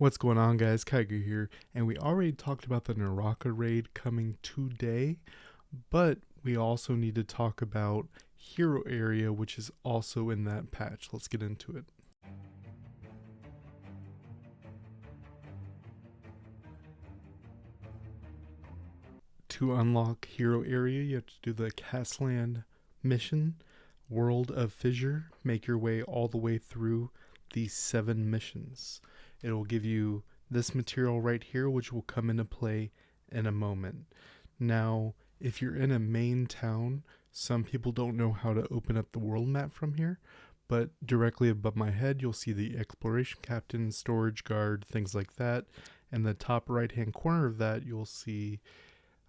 What's going on, guys? Kaiger here, and we already talked about the Naraka raid coming today, but we also need to talk about Hero Area, which is also in that patch. Let's get into it. To unlock Hero Area, you have to do the Castland mission, World of Fissure. Make your way all the way through these 7 missions. It will give you this material right here, which will come into play in a moment. Now, if you're in a main town, some people don't know how to open up the world map from here, but directly above my head, you'll see the exploration captain, storage guard, things like that. And the top right hand corner of that, you'll see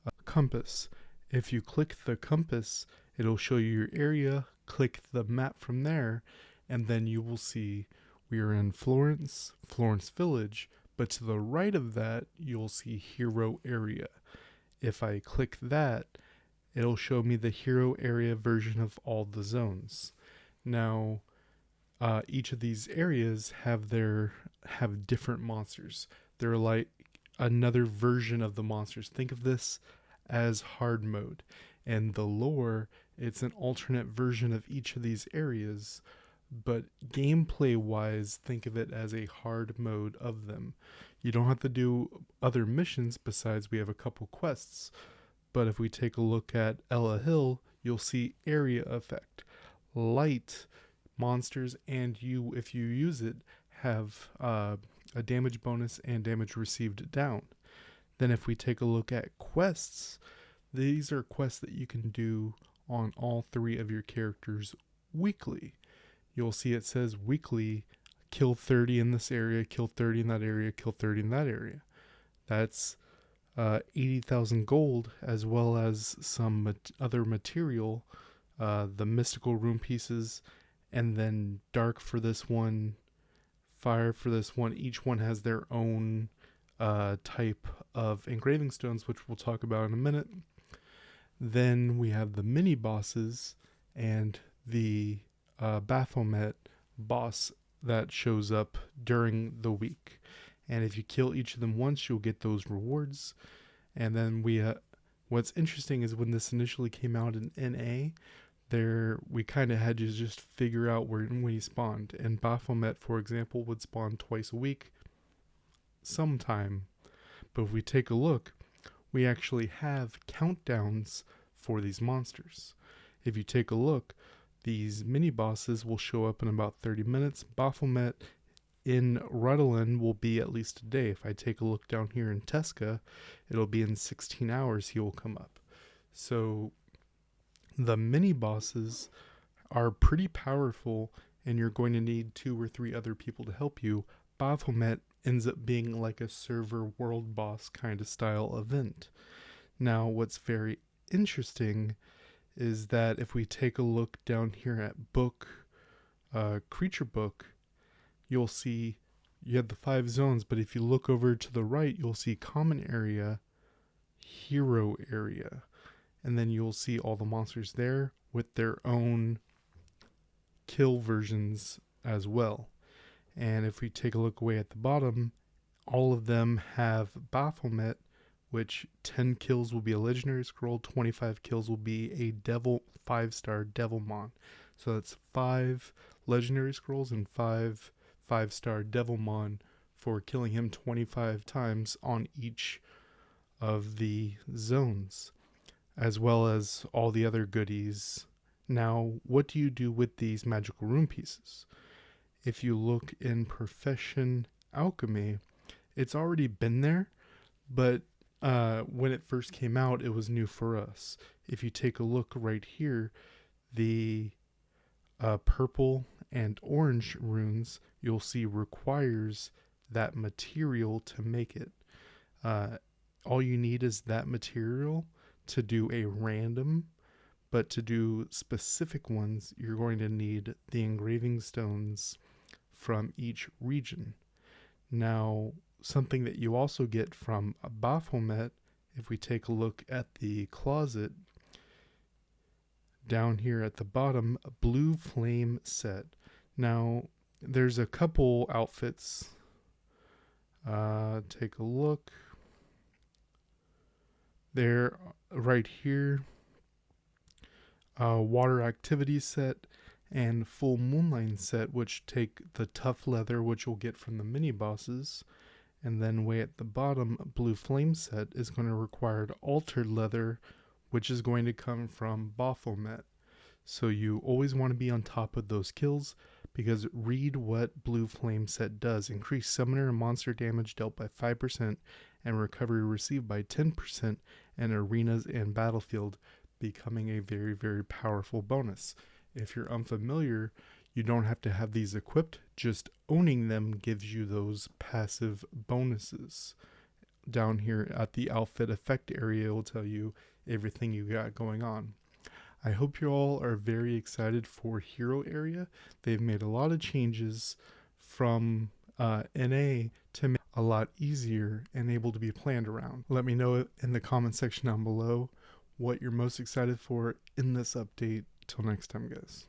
a compass. If you click the compass, it'll show you your area. Click the map from there, and then you will see we are in Florence Village, but to the right of that, you'll see Hero Area. If I click that, it'll show me the Hero Area version of all the zones. Now, each of these areas have different monsters. They're like another version of the monsters. Think of this as hard mode. And the lore, it's an alternate version of each of these areas, but gameplay wise, think of it as a hard mode of them. You don't have to do other missions besides we have a couple quests. But if we take a look at Ella Hill, you'll see area effect. Light monsters and you, if you use it, have a damage bonus and damage received down. Then if we take a look at quests, these are quests that you can do on all 3 of your characters weekly. You'll see it says weekly, kill 30 in this area, kill 30 in that area, kill 30 in that area. That's 80,000 gold, as well as some other material, the mystical rune pieces, and then dark for this one, fire for this one. Each one has their own type of engraving stones, which we'll talk about in a minute. Then we have the mini bosses and the Baphomet boss that shows up during the week. And if you kill each of them once, you'll get those rewards. And then what's interesting is when this initially came out in NA, we kind of had to just figure out when he spawned. And Baphomet, for example, would spawn twice a week sometime. But if we take a look, we actually have countdowns for these monsters. If you take a look, these mini bosses will show up in about 30 minutes. Baphomet in Rudolin will be at least a day. If I take a look down here in Tesca, it'll be in 16 hours he will come up. So the mini bosses are pretty powerful, and you're going to need 2 or 3 other people to help you. Baphomet ends up being like a server world boss kind of style event. Now, what's very interesting is that if we take a look down here at creature book, you'll see you have the 5 zones, but if you look over to the right, you'll see common area, hero area, and then you'll see all the monsters there with their own kill versions as well. And if we take a look away at the bottom, all of them have Baphomet, which 10 kills will be a legendary scroll, 25 kills will be a 5-star Devilmon. So that's 5 legendary scrolls and 5 5-star Devilmon for killing him 25 times on each of the zones, as well as all the other goodies. Now, what do you do with these magical rune pieces? If you look in Profession Alchemy, it's already been there, but when it first came out, it was new for us. If you take a look right here, the purple and orange runes, you'll see requires that material to make it. All you need is that material to do a random, but to do specific ones, you're going to need the engraving stones from each region. Now, something that you also get from Baphomet, if we take a look at the closet, down here at the bottom, a blue flame set. Now, there's a couple outfits Take a look. There, right here, water activity set and full moonline set, which take the tough leather, which you'll get from the mini bosses. And then way at the bottom, blue flame set is going to require altered leather, which is going to come from Baphomet. So you always want to be on top of those kills, because read what blue flame set does. Increase summoner and monster damage dealt by 5% and recovery received by 10% in arenas and battlefield, becoming a very, very powerful bonus. If you're unfamiliar, you don't have to have these equipped. Just owning them gives you those passive bonuses. Down here at the outfit effect area, it will tell you everything you got going on. I hope you all are very excited for Hero Area. They've made a lot of changes from NA to make it a lot easier and able to be planned around. Let me know in the comment section down below what you're most excited for in this update. Till next time, guys.